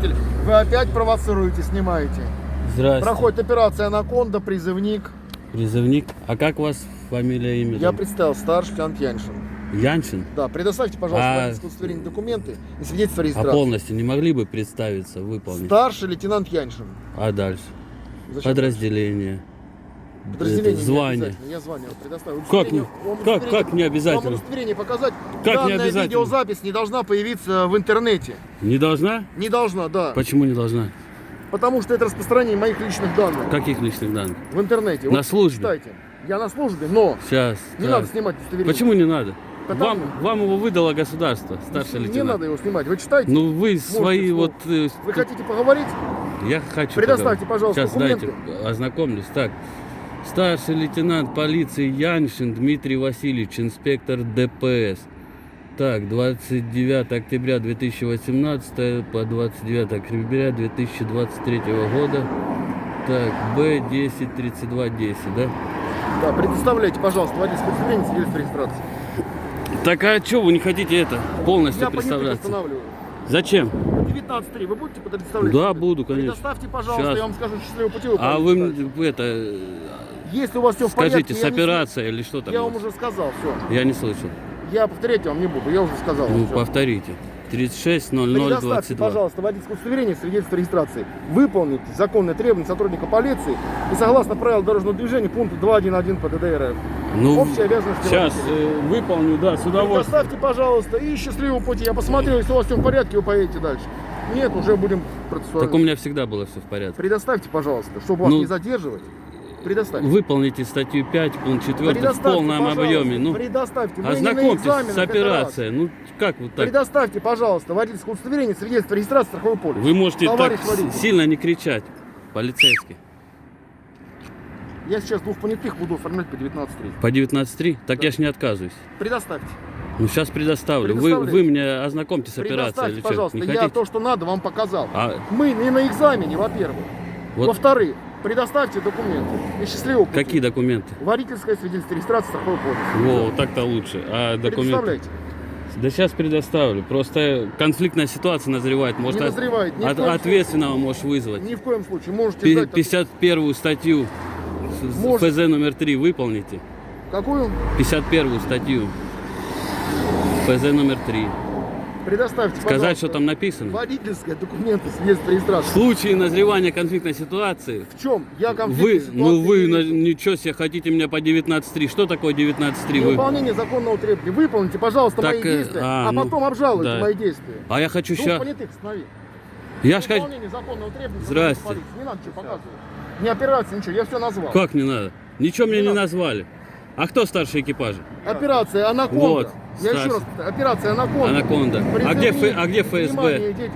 водитель. Вы опять провоцируете, снимаете. Здрасте. Проходит операция «Анаконда», призывник. Призывник. А как у вас фамилия, имя? Я представил, старший лейтенант Яншин. Яншин? Да, предоставьте, пожалуйста, водительское удостоверение, документы и свидетельство о А регистрации. полностью не могли бы представиться, выполнить? Старший лейтенант Яншин. А дальше? Зачем? Подразделение. Подразделение Это не звание. обязательно. Я звание вам предоставлю. Как, Удостоверение- вам как удостоверение- не обязательно? Вам удостоверение показать. Как не Данная обязательно? видеозапись не должна появиться в интернете. Не должна? Не должна, да. Почему не должна? Потому что это распространение моих личных данных Каких личных данных? в интернете. На службе? Читайте. Я на службе, но Сейчас. не так. надо снимать удостоверение. Почему не надо? Потому- Вам его выдало государство, старший Не лейтенант. надо его снимать. Вы читайте. Ну вы свои слово. вот... Вы хотите поговорить? Я хочу. Предоставьте, поговорить. пожалуйста, Сейчас документы. дайте, ознакомлюсь. Так, старший лейтенант полиции Яншин Дмитрий Васильевич, инспектор ДПС. Так, 29 октября 2018 по 29 октября 2023 года. Так, Б103210, да? Да, предоставляйте, пожалуйста, водительское удостоверение, свидетельство о регистрации. Так, а что вы не хотите это полностью Я понятых представляться? останавливаю. Зачем? 19.3. Вы будете предоставлять? Да, буду, конечно. Предоставьте, пожалуйста, Щас. я вам скажу счастливого пути. вы А поедете вы дальше. это... Если у вас все в порядке, Скажите, с операцией или что там? я у вам вас? уже сказал, все. Я не слышал. Я повторять вам не буду, я уже сказал. Ну, всё. повторите. 36 00 Предоставьте, 22. пожалуйста, водительское удостоверение, свидетельство о регистрации. Выполните законные требования сотрудника полиции и согласно правил дорожного движения пункта 2.1.1 ПДД РФ. Ну, Общие обязанности сейчас водителя. выполню, да, с удовольствием. Предоставьте, пожалуйста, и счастливого пути. Я посмотрел, если у вас все в порядке, вы поедете дальше. Нет, уже будем процессуально. Так у меня всегда было все в порядке. Предоставьте, пожалуйста, чтобы вас Ну, не задерживать. Предоставьте. Выполните статью 5, пункт 4 в Предоставьте, полном пожалуйста, объеме. Ну, предоставьте. Мы не на ознакомьтесь экзаменах, с это операцией. Ну, как вот так? Предоставьте, пожалуйста, водительское удостоверение, свидетельство о регистрации, страховой полис. Вы можете Товарищ так водитель. сильно не кричать, полицейский. Я сейчас двух понятых буду оформлять по 19.3. По 19.3? Так Да. я ж не отказываюсь. Предоставьте. Ну, сейчас предоставлю. Вы Предоставляйте. мне ознакомьтесь с операцией Предоставьте, или что? пожалуйста. Не Я хотите? то, что надо, вам показал. А Мы не на экзамене, во-первых. вот Во-вторых, предоставьте документы. И счастливого пути. какие документы? Водительское свидетельство о регистрации, страховой полис. Во, так-то лучше. А документы? Предоставляйте. Да сейчас предоставлю. Просто конфликтная ситуация назревает. Может, Не назревает, ни в коем ответственного можешь вызвать. Ни в коем случае. Можете ждать. 51 статью Может. ФЗ номер 3 выполните. Какую? 51 статью ФЗ номер 3. Предоставьте, Сказать, пожалуйста, что там написано. водительское, документы, свидетельство о В регистрации. случае назревания конфликтной ситуации В чем? Я вы, конфликтной ситуации не вижу. ничего себе хотите меня по 19.3. Что такое 19.3? Вы? Невыполнение законного требования. Выполните, пожалуйста, Так, мои действия, а ну, потом обжалуйте да. мои действия. А я хочу Двух сейчас. понятых останови. Я ж хочу. Выполнение законного требования. Здрасте. полиции. Не надо ничего показывать. Не операция, ничего, я все назвал. Как не надо? Ничего мне Не не надо. назвали. А кто старший экипажа? Операция «Анаконда». Вот, Я еще Стас. раз повторяю, операция «Анаконда». Анаконда. А где ФСБ? Внимание, дети.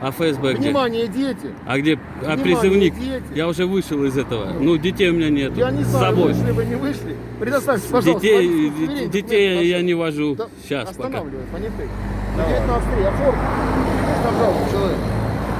А ФСБ где? Внимание, дети. А где Внимание, призывник? дети. Я уже вышел из этого. Ну, детей у меня нет. Я не С знаю, собой. вышли вы, не вышли. Предоставьте, пожалуйста, водительское удостоверение, Детей документы я ваши. не вожу. Да, Сейчас пока. останавливай, понятых. 19.3, оформи. Пожалуйста, человек.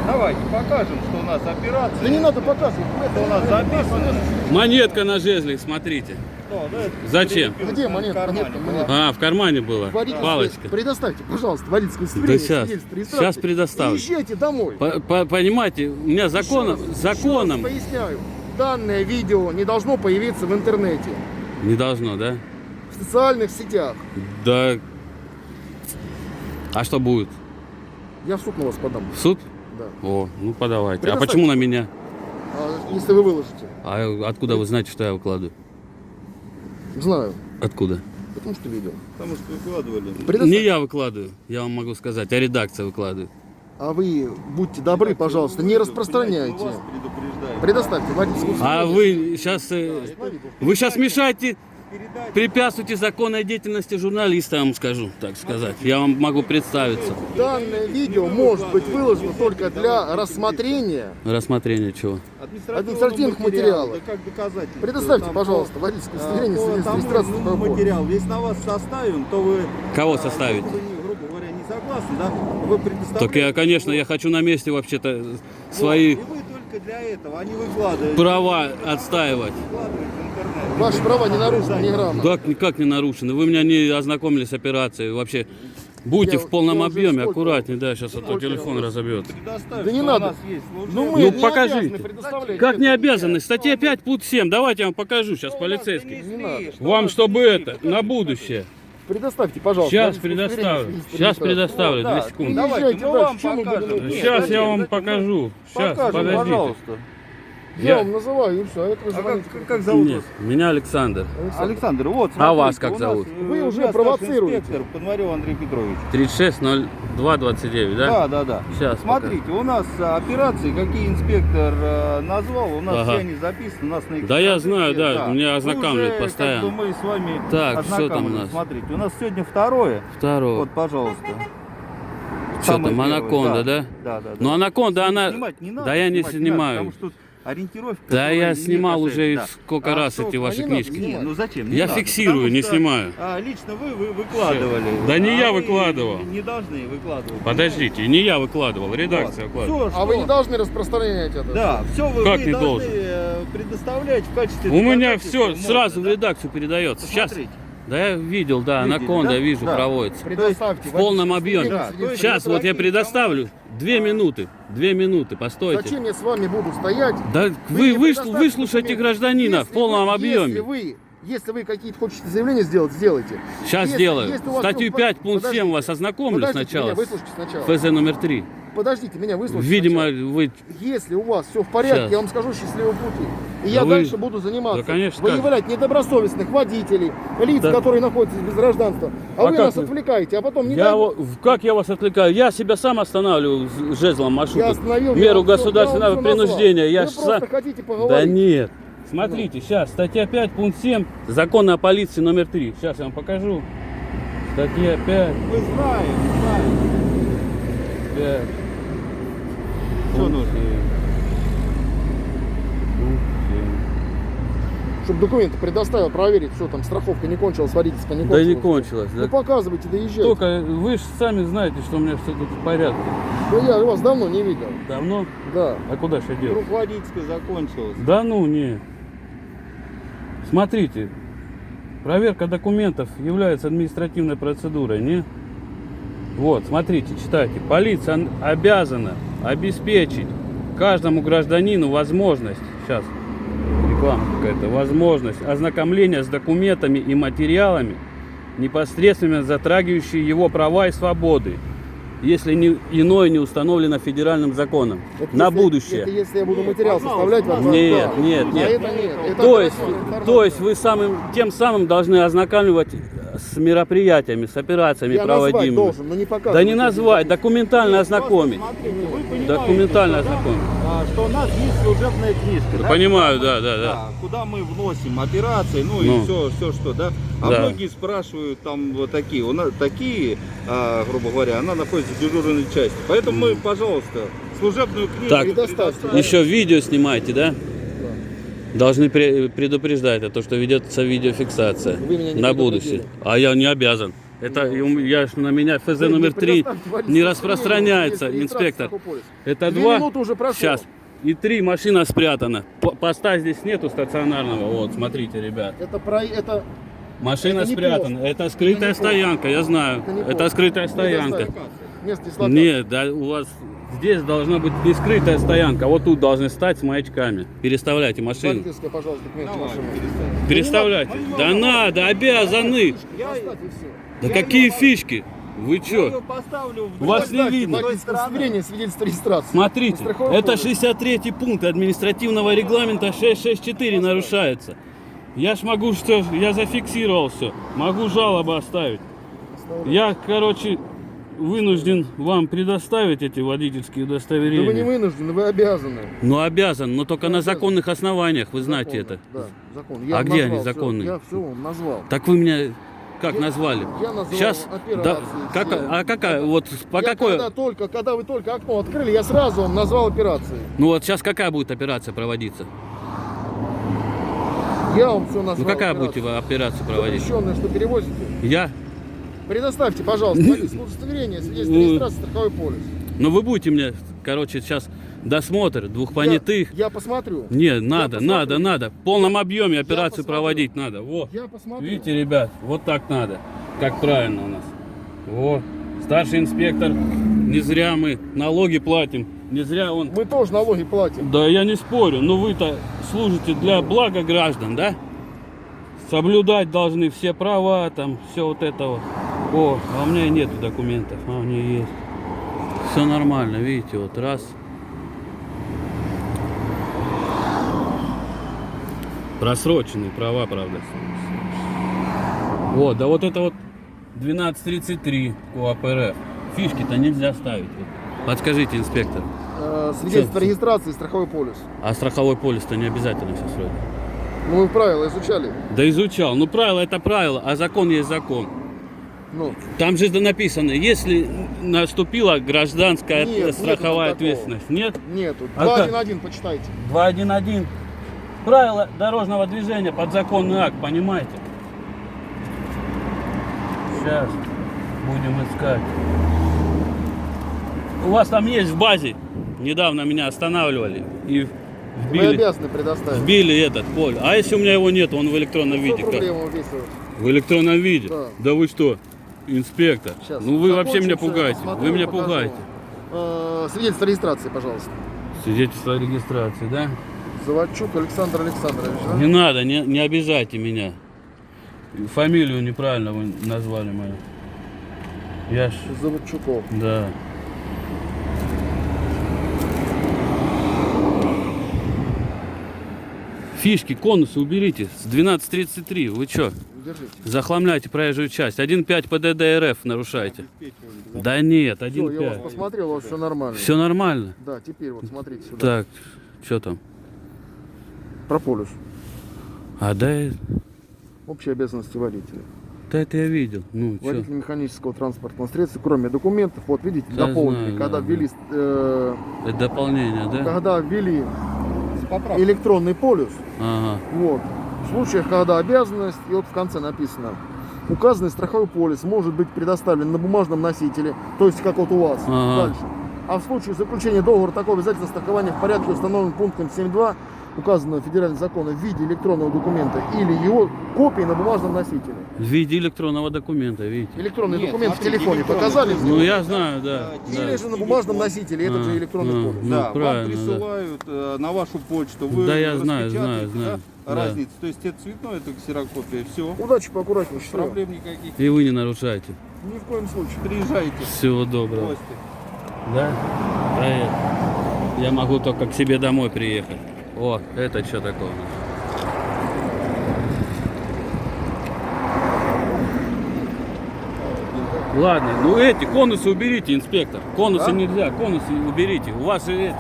Давайте покажем, что у нас операция. Да не надо показывать. Это у нас записано. Монетка на жезле, смотрите. Что, да, это Зачем? Где монетка? в кармане Монетка, была. монетка. А, в кармане была Водительское- палочка. Предоставьте, пожалуйста, водительское удостоверение. Да щас. свидетельство регистрации. Щас предоставлю. И езжайте домой. Понимаете, у меня Еще законом, раз законом поясняю. Данное видео не должно появиться в интернете, не должно, да? в социальных сетях. Да. А что будет? Я в суд на вас подам. В суд? Да. О, ну подавайте. А Предоставьте. почему на меня? А если вы выложите? А откуда вы знаете, что я выкладываю? Знаю. Откуда? Потому что видео. Потому что выкладывали. Предоставьте. Не я выкладываю, я вам могу сказать, а редакция выкладывает. А вы будьте добры, пожалуйста, не распространяйте. Мы вас предупреждаем. Предоставьте водительское А удостоверение. вы сейчас, вы сейчас мешаете, препятствуете законной деятельности журналиста, я вам скажу, так сказать. Я вам могу представиться. Данное видео может быть выложено только для рассмотрения. Рассмотрение чего? Административных материалов. Да как доказательство. Предоставьте, Там пожалуйста, водительское удостоверение, по свидетельство о тому регистрации. страховой полис. материал. Если на вас составим, то вы... Кого составить? Вы, грубо говоря, не согласны, да? Вы предоставляете... Так я, конечно, я хочу на месте вообще-то свои И вы только для этого, а не выкладываете. права отстаивать. Выкладываете в интернет. Ваши права не нарушены, не грамма. Да, никак не нарушены. Вы меня не ознакомили с операцией. Вообще, Будьте Я- в полном я уже объеме, сколько- аккуратнее, да, сейчас а то сколько телефон я- разобьется. Предоставь, Да не что надо. у нас есть служебный. Ну мы Ну, не покажите. обязаны предоставлять. Как не это. обязаны? Статья 5, пункт 7. Давайте я вам покажу сейчас, Что у нас полицейский. донесли, Не надо. что у Вам, нас чтобы донесли, это, покажите, на будущее. Предоставьте, пожалуйста. Сейчас удостоверение предоставлю. свидетельства Сейчас регистрации. предоставлю, Да, 2 ну, секунды. давайте, Езжайте мы дальше, вам чем мы будем- покажем. Нет, Сейчас я вам давайте, покажу. Сейчас, Покажем, подождите. пожалуйста. Я Я- вам называю и все. Это вы А звоните. как зовут Нет, вас? меня Александр. Александр, вот, А вас смотрите, как у нас, зовут? Вы уже старший провоцируете. инспектор Пономарев Андрей Петрович. 360229, да? Да. Сейчас. Смотрите, у нас операции, какие инспектор назвал, у нас Ага. все они записаны, у нас на Да я экспертизе, знаю, да, меня ознакомливают Уже, постоянно. Как бы мы с вами Так, что там у ознакомились. нас? Смотрите, у нас сегодня второе. Второе. Вот, пожалуйста. Что Самое там, первое, анаконда, да? Да. Ну анаконда, она... Снимать не надо, Да я не снимать снимаю. потому что тут ориентировка. Да которая я не снимал касается, уже да. сколько А раз что- эти ваши не надо, книжки. Не, ну зачем? Не Я надо, фиксирую, потому не что, снимаю. лично вы выкладывали. Да не я вы выкладывал. Не должны выкладывать. Подождите, не я выкладывал, редакция выкладывала. Все, А вы не должны распространять это. Да, все вы, Как вы не должны должен? предоставлять в качестве У меня доказательства, все можно, сразу в да? редакцию передается. Сейчас. Посмотрите. Да я видел, да, Видели, анаконда, да? я вижу, Да. проводится. Предоставьте. В полном объеме. Да, то есть Сейчас вот я такие предоставлю. 2 минуты. 2 минуты, постойте. Зачем я с вами буду стоять? Да Вы вы мне предоставьте выслушайте документы. гражданина в Если полном вы- объеме. Если вы какие-то хотите заявления сделать, сделайте. Сейчас Если- сделаю. если у вас Статью всё- 5, пункт 7 подождите. вас ознакомлю Подождите, сначала. меня выслушайте сначала. ФЗ номер 3. Подождите, меня выслушайте Видимо, сначала. вы... Если у вас все в порядке, Щас. я вам скажу счастливого пути. И я Да вы- дальше буду заниматься. Да, конечно, Выявлять недобросовестных водителей, лиц, Да. которые находятся без гражданства. А А вы как нас вы? отвлекаете, а потом не Я, дай- как я вас отвлекаю? Я себя сам останавливаю с жезлом машу. Я тут. остановил, я Меру вам всё- государственного я вам всё принуждения. назвал. Я Вы ж просто сам- хотите Да поговорить. нет. Смотрите, сейчас, статья 5, пункт 7, закона о полиции номер 3. Сейчас я вам покажу. Статья 5, Мы знаем. 5. Что нужно? Чтобы документы предоставил, проверить, все там, страховка не кончилась, водительская не Да кончилась. не кончилось. Ну Да. показывайте, доезжайте. Только вы же сами знаете, что у меня все тут в порядке. Да я вас давно не видел. Давно? Да. А куда же я делать? Круг водительская закончилась. Да ну не. Смотрите, проверка документов является административной процедурой, не? Вот, смотрите, читайте. Полиция обязана обеспечить каждому гражданину возможность, сейчас реклама какая-то, возможность ознакомления с документами и материалами, непосредственно затрагивающие его права и свободы, если иное не установлено федеральным законом. Это На если- будущее. Это если я буду материал Пожалуйста, составлять вам. Нет, да. нет, А нет. это нет. Это То есть, оперативная информация. то есть вы тем самым должны ознакомливать с мероприятиями, с операциями Я назвать проводимыми. должен, но не показывать. Да не назвать, документально ознакомить. Смотрите, вы понимаете, Документально что, да, ознакомить. что у нас есть служебная книжка. Да да? понимаю, да. Куда мы вносим операции, ну, Ну. и все, что, да. А Да. многие спрашивают там вот такие, у нас такие, грубо говоря, она находится в дежурной части. Поэтому мы, пожалуйста, служебную книгу Так. предоставим. Еще видео снимаете, да? Должны предупреждать, то, что ведется видеофиксация Вы меня не на предупредили. будущее. А я не обязан. Это я ж на меня ФЗ Вы номер 3 предоставьте водительское не удостоверение, распространяется, есть регистрация инспектор. Страхополис. Это 2 2. минуты уже прошло. Сейчас. И 3 машина спрятана. Поста здесь нету стационарного. Вот, смотрите, ребят. Это Машина Это не спрятана. Это скрытая Это не стоянка, я знаю. Это не Это плохо. скрытая стоянка. предоставить. Место дислокации. Нет, да, у вас здесь должна быть не скрытая стоянка. Вот тут должны стать с маячками. Переставляйте машину. Водительское, пожалуйста, документы Давай, машины. переставим. Переставляйте. Да надо, обязаны. Поставь и все. Да Я какие его- фишки? Вы Я ее чё? поставлю в Вас не другой видно. стороны. Водительское удостоверение, свидетельство регистрации. Смотрите, Страховой это полис. 63-й пункт административного регламента 664 нарушается. Я ж могу что, я зафиксировал все. Могу жалобы оставить. Я, короче, вынужден вам предоставить эти водительские Да вы не удостоверения. вынуждены, вы обязаны. Ну обязан, но только Вы на обязаны. законных основаниях, вы знаете Законно, это. Да, закон. А вам где назвал они всё, законные? Я все вам назвал. Так вы меня как Я- назвали? Я назвал Сейчас, операции да, все. а какая, вот по Я какой, когда вы только окно открыли, я сразу вам назвал операции. ну вот сейчас какая будет операция проводиться? Я вам все назвал. Ну какая операции. будете вы операцию проводить? Запрещенное, что перевозите. Я? Предоставьте, пожалуйста, водительское удостоверение, свидетельство Ну. регистрации, страховой полис. Ну вы будете мне, короче, сейчас досмотр двух понятых. Я посмотрю. Не, надо, посмотрю. надо. В полном объеме операцию посмотрю. проводить надо. Вот. Я посмотрю. Видите, ребят, вот так надо. Как правильно у нас. Вот. Старший инспектор, не зря мы налоги платим, не зря он... Мы тоже налоги платим. Да я не спорю, но вы-то служите для блага граждан, да? Соблюдать должны все права, там, все вот этого. О, а у меня нету документов, а у меня есть. Все нормально, видите, вот раз. Просроченные права, правда. Вот, да вот это вот 1233 КОАП РФ. Фишки-то нельзя ставить. Вот. Подскажите, инспектор. Свидетельство Всё. регистрации, страховой полис. А страховой полис-то не обязательно сейчас вроде. Ну, вы правила изучали. Да изучал. Ну правило это правило, а закон есть закон. Ну, Там же написано, если наступила гражданская Нет, нету страховая там такого. ответственность. Нет? нету. А как? 2.1.1 почитайте. 2.1.1. Правила дорожного движения, подзаконный акт, понимаете? Сейчас будем искать. У вас там есть в базе. Недавно меня останавливали и Вы вбили, обязаны предоставить. вбили этот поле. А если у меня его нет, он в электронном 500 виде? Как? рублей вам выписывают. В электронном виде? Да. Вы что, инспектор? Сейчас. Ну вы вообще меня Закончим, пугаете. посмотрю, Вы меня покажу. пугаете. Свидетельство регистрации, пожалуйста. Свидетельство о регистрации, да? Заводчук Александр Александрович, да? Не надо, не обижайте меня. Фамилию неправильно вы назвали мою. Я ж, Заводчуков. да. Фишки, конусы уберите с 12.33. Вы что? Держите. Захламляете проезжую часть. 1.5 ПДД РФ нарушаете. Да нет, Все, я вас 1.5. посмотрел, у вас все нормально. Все нормально? Да, теперь вот смотрите сюда. Так, что там? Про полюс. А да, Общие обязанности водителя. да это я видел. Ну, что? Водитель механического транспортного средства, кроме документов, вот видите, Да, дополнили, знаю, когда да, ввели, Это дополнение, да? когда ввели электронный полюс, Ага. вот, в случаях, когда обязанность, и вот в конце написано, указанный страховой полис может быть предоставлен на бумажном носителе, то есть как вот у вас, Ага. дальше. А в случае заключения договора такого обязательства страхования в порядке, установленном пунктом 7.2 указанного федерального закона в виде электронного документа или его копии на бумажном носителе. В виде электронного документа, видите? Электронный Нет, документ в смотрите, телефоне электронный. показали? Ну я знаю, да. Или да. же на бумажном носителе, этот же электронный полис. Ну, Да, вам правильно, присылают на вашу почту, вы Да, я знаю, распечатаете, знаю. да, Да. разницу. То есть это цветное, это ксерокопия, все. Удачи, поаккуратнее, счастливо. Проблем никаких. И вы не нарушаете. Ни в коем случае. Приезжайте. Всего доброго. Гости. Да? Да, я могу только к себе домой приехать. О, это что такое у нас? Ладно, ну эти конусы уберите, инспектор. Конусы А? нельзя, конусы уберите. У вас же эти.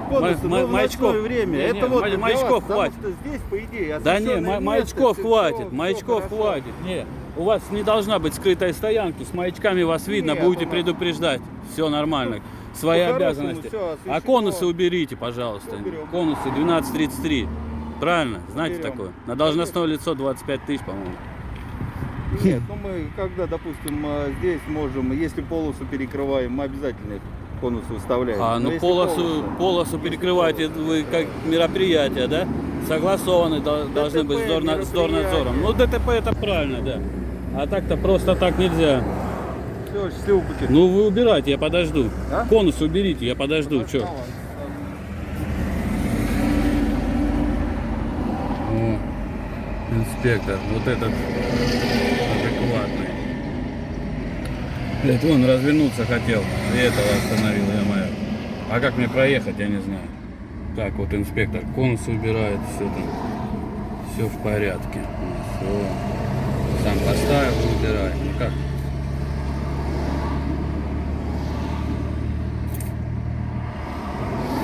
Конусы, ма- но в маячков. ночное время. Не, Это не, вот ма- для маячков вас, потому хватит. что здесь, по идее, Да не, освещенное маячков место, хватит, всё маячков хорошо. хватит. Не, у вас не должна быть скрытой стоянки, с маячками вас видно, Нет, будете у нас- предупреждать. Все нормально. Свои По-хорошему обязанности. всё А освещено. конусы уберите, пожалуйста. Уберем. Конусы 12.33. Правильно? Знаете Уберем. такое? На должностное лицо 25 тысяч, по-моему. Нет, ну мы когда, допустим, здесь можем, если полосу перекрываем, мы обязательно конусы выставляем. А, Но ну если полосу перекрываете вы как мероприятие, да? Согласованы должны быть с дорнадзором. Ну ДТП это правильно, да. А так-то просто так нельзя. Все, счастливого пути. Ну вы убирайте, я подожду. А? Конус уберите, я подожду. Чё? О, инспектор, вот этот адекватный. Блять, он развернуться хотел, и этого остановил, я мое. А как мне проехать, я не знаю. Так, вот инспектор конус убирает, все там, все в порядке. Все. Сам поставил, убирает. Ну как?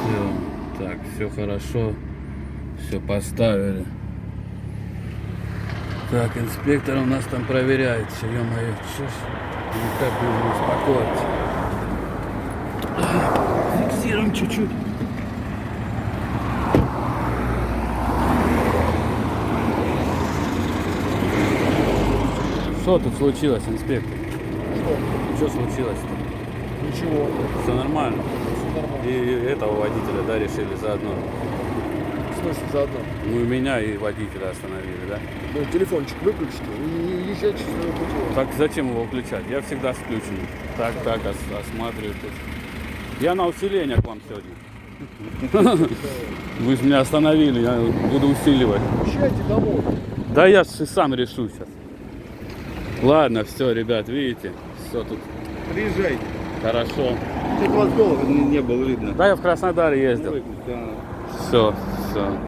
Все, так, все хорошо, все поставили. Так, инспектор у нас там проверяет все, ё-моё, чё ж, никак не успокоиться. Фиксируем чуть-чуть. Что тут случилось, инспектор? Что случилось-то? Ничего. Все нормально. Все нормально. И этого водителя, да, решили заодно. В смысле заодно? Ну и меня, и водителя остановили, да? Ну, телефончик выключите и выезжать счастливым путем. Так зачем его включать? Я всегда с включен. Так, осматриваю тут. Я на усиление к вам сегодня. Вы же меня остановили, я буду усиливать. Езжайте домой. Да я же сам решу сейчас. Ладно, все, ребят, видите, все тут Приезжайте. хорошо. Что-то вас долго не было видно. Да, я в Краснодаре ездил. Да. Все.